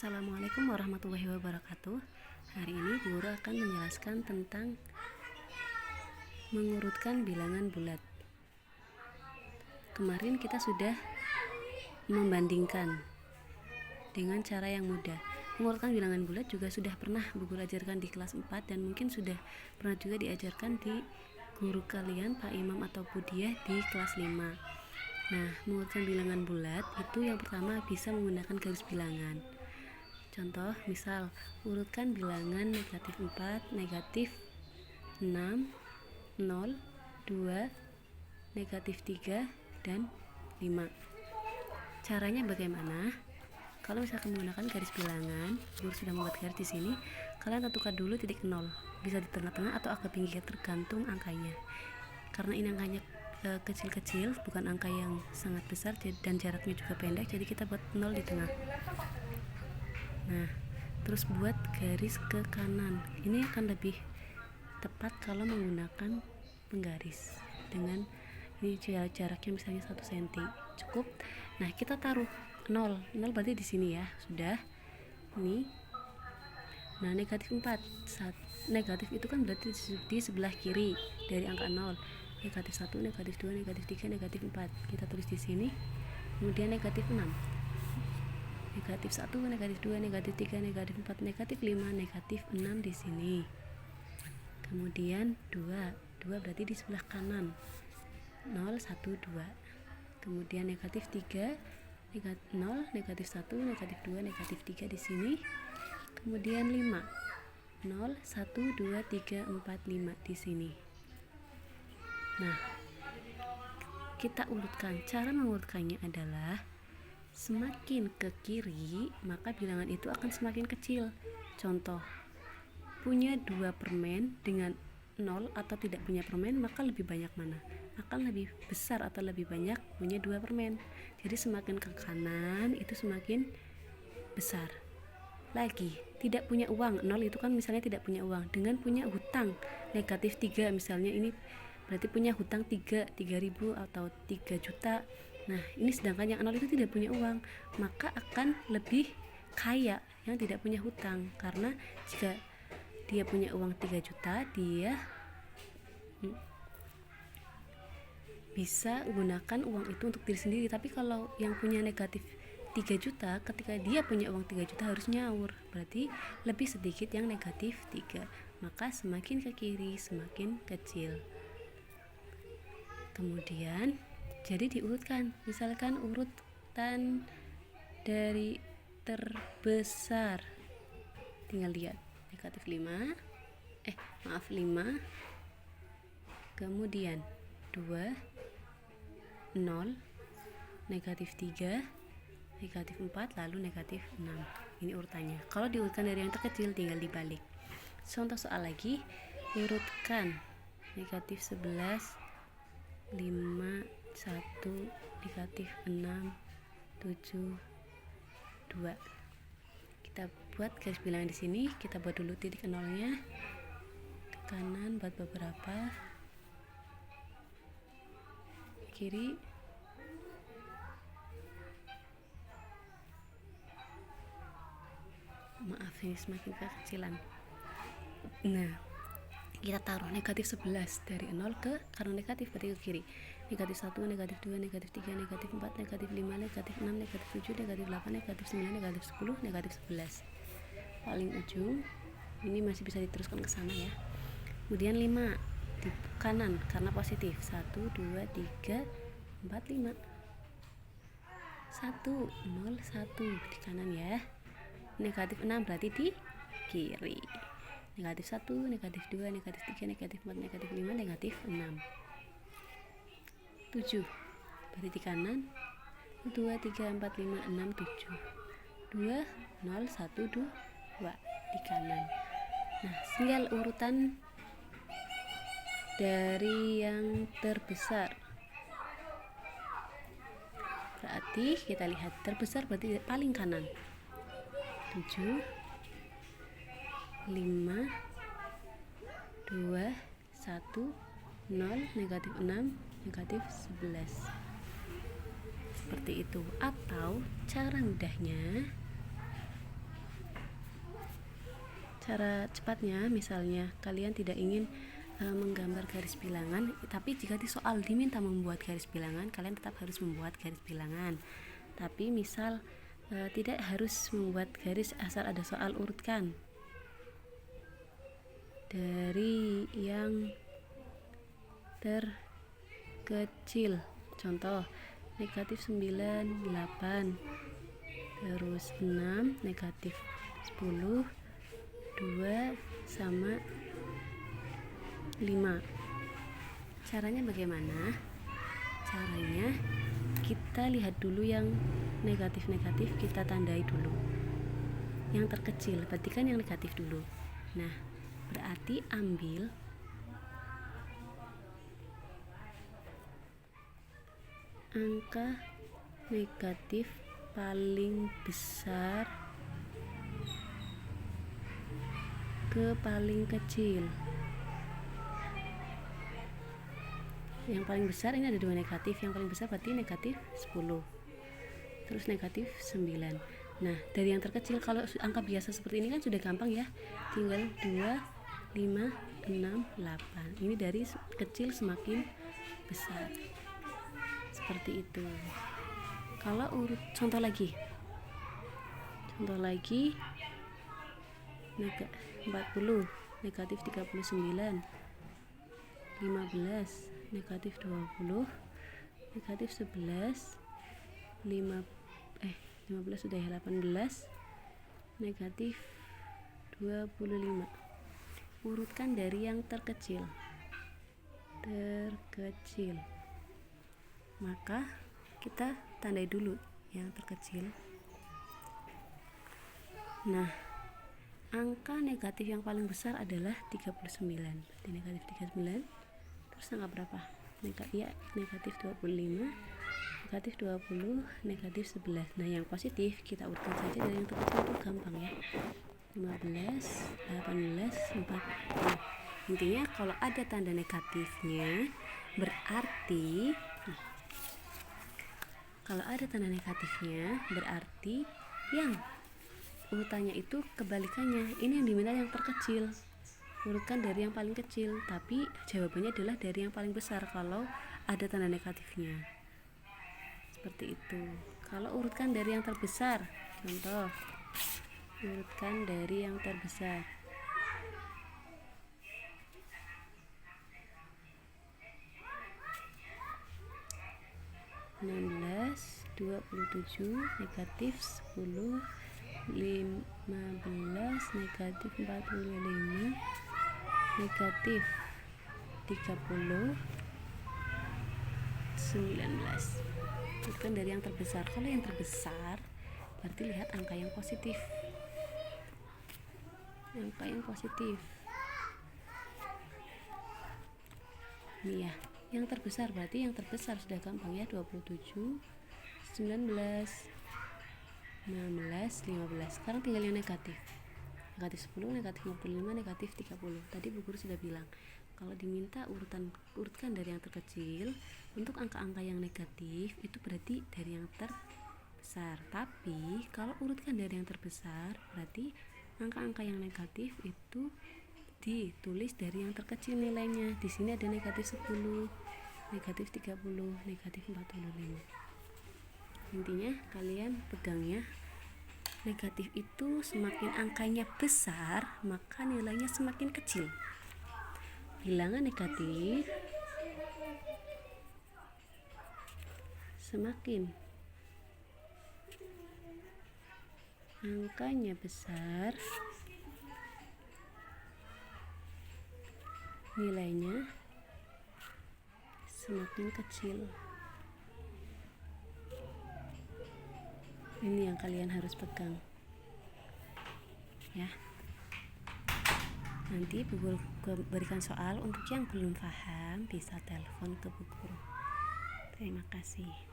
Assalamualaikum warahmatullahi wabarakatuh. Hari ini guru akan menjelaskan tentang mengurutkan bilangan bulat. Kemarin kita sudah membandingkan dengan cara yang mudah. Mengurutkan bilangan bulat juga sudah pernah guru ajarkan di kelas 4 dan mungkin sudah pernah juga diajarkan di guru kalian Pak Imam atau Budiah di kelas 5. Nah, mengurutkan bilangan bulat itu yang pertama bisa menggunakan garis bilangan. Contoh, misal urutkan bilangan negatif 4, negatif 6, 0, 2, negatif 3, dan 5. Caranya bagaimana? Kalau misalkan menggunakan garis bilangan, guru sudah membuat garis di sini. Kalian tentukan dulu titik 0, bisa di tengah-tengah atau agak pinggir tergantung angkanya. Karena ini angkanya kecil-kecil, bukan angka yang sangat besar dan jaraknya juga pendek, jadi kita buat 0 di tengah. Nah, terus buat garis ke kanan. Ini akan lebih tepat kalau menggunakan penggaris dengan ini jaraknya misalnya 1 cm cukup. Nah, kita taruh 0 berarti di sini ya, sudah. Ini. Nah, negatif 4. Negatif itu kan berarti di sebelah kiri dari angka 0. Negatif 1, negatif 2, negatif 3, negatif 4. Kita tulis di sini. Kemudian negatif 6. Negatif 1, negatif 2, negatif 3, negatif 4, negatif 5, negatif 6 di sini. Kemudian 2 berarti di sebelah kanan. 0, 1, 2. Kemudian negatif 3, 0, negatif 1, negatif 2, negatif 3 di sini. Kemudian 5. 0, 1, 2, 3, 4, 5 di sini. Nah, kita urutkan. Cara mengurutkannya adalah semakin ke kiri, maka bilangan itu akan semakin kecil. Contoh, punya 2 permen dengan 0 atau tidak punya permen, maka lebih banyak mana? Akan lebih besar atau lebih banyak punya 2 permen. Jadi semakin ke kanan itu semakin besar. Lagi, tidak punya uang, 0 itu kan misalnya tidak punya uang. Dengan punya hutang, negatif 3 misalnya, ini berarti punya hutang 3.000 atau 3 juta. Nah, ini sedangkan yang 0 itu tidak punya uang, maka akan lebih kaya yang tidak punya hutang. Karena jika dia punya uang 3 juta, dia bisa gunakan uang itu untuk diri sendiri. Tapi kalau yang punya negatif 3 juta, ketika dia punya uang 3 juta harus nyaur, berarti lebih sedikit yang negatif 3. Maka semakin ke kiri semakin kecil. Kemudian jadi diurutkan, misalkan urutan dari terbesar, tinggal lihat negatif 5, 5, kemudian 2, 0, negatif 3, negatif 4, lalu negatif 6. Ini urutannya. Kalau diurutkan dari yang terkecil tinggal dibalik. Contoh soal lagi, urutkan negatif 11, 5, 1, negatif 6, 7, 2. Kita buat garis bilangan di sini. Kita buat dulu titik 0-nya ke kanan, buat beberapa, kiri, maaf ini semakin kekecilan. Nah, kita taruh negatif 11 dari 0 ke, karena negatif berarti ke kiri. Negatif 1, negatif 2, negatif 3, negatif 4, negatif 5, negatif 6, negatif 7, negatif 8, negatif 9, negatif 10, negatif 11. Paling ujung ini masih bisa diteruskan ke sana ya. Kemudian 5 di kanan karena positif. 1, 2, 3, 4, 5. 1, 0, 1 di kanan ya. Negatif 6 berarti di kiri. Negatif 1, negatif 2, negatif 3, negatif 4, negatif 5, negatif 6. 7 berarti di kanan. 2, 3, 4, 5, 6, 7. 2, 0, 1, 2 di kanan. Nah, tinggal urutan dari yang terbesar. Berarti kita lihat terbesar berarti paling kanan. 7, 5, 2, 1, 0, negatif 6, negatif 11. Seperti itu. Atau cara mudahnya cara cepatnya, misalnya kalian tidak ingin menggambar garis bilangan, tapi jika di soal diminta membuat garis bilangan, kalian tetap harus membuat garis bilangan. Tapi misal tidak harus membuat garis, asal ada soal urutkan dari yang terkecil. Contoh, negatif 9, 8, terus 6, negatif 10, 2 sama 5. Caranya bagaimana? Caranya kita lihat dulu yang negatif-negatif, kita tandai dulu. Yang terkecil, perhatikan yang negatif dulu. Nah, berarti ambil angka negatif paling besar ke paling kecil. Yang paling besar ini ada 2 negatif, yang paling besar berarti negatif 10, terus negatif 9. Nah, dari yang terkecil, kalau angka biasa seperti ini kan sudah gampang ya, tinggal 2, 5, 6, 8. Ini dari kecil semakin besar, seperti itu. Kalau urut contoh lagi 40, negatif 39, 15, negatif 20, negatif 11, 15 sudah ya, 18, negatif 25. Urutkan dari yang terkecil. Maka kita tandai dulu yang terkecil. Nah, angka negatif yang paling besar adalah 39. Berarti negatif 39. Terus angka berapa? Negatif 25, negatif 20, negatif 11. Nah, yang positif kita urutkan saja dari yang terkecil, itu gampang ya. 15, 18, 40. Intinya kalau ada tanda negatifnya berarti yang urutannya itu kebalikannya. Ini yang diminta yang terkecil, urutkan dari yang paling kecil, tapi jawabannya adalah dari yang paling besar kalau ada tanda negatifnya. Seperti itu. Kalau urutkan dari yang terbesar, contoh urutkan dari yang terbesar. (16, 27, negatif 10, 15, negatif 45, negatif 30, 19. Urutkan dari yang terbesar. Kalau yang terbesar berarti lihat angka yang positif. Ini ya, yang terbesar berarti yang terbesar sudah gampang ya, 27, 19, 16, 15. Sekarang tinggal yang negatif. Negatif 10, negatif 55, negatif 30. Tadi Bu Guru sudah bilang, kalau diminta urutkan dari yang terkecil, untuk angka-angka yang negatif itu berarti dari yang terbesar. Tapi kalau urutkan dari yang terbesar, berarti angka-angka yang negatif itu ditulis dari yang terkecil nilainya. Di sini ada negatif 10, negatif 30, negatif 45. Intinya kalian pegangnya, negatif itu semakin angkanya besar maka nilainya semakin kecil. Bilangan negatif semakin angkanya besar, nilainya semakin kecil. Ini yang kalian harus pegang ya. Nanti Bu Guru berikan soal. Untuk yang belum paham bisa telepon ke Bu Guru. Terima kasih.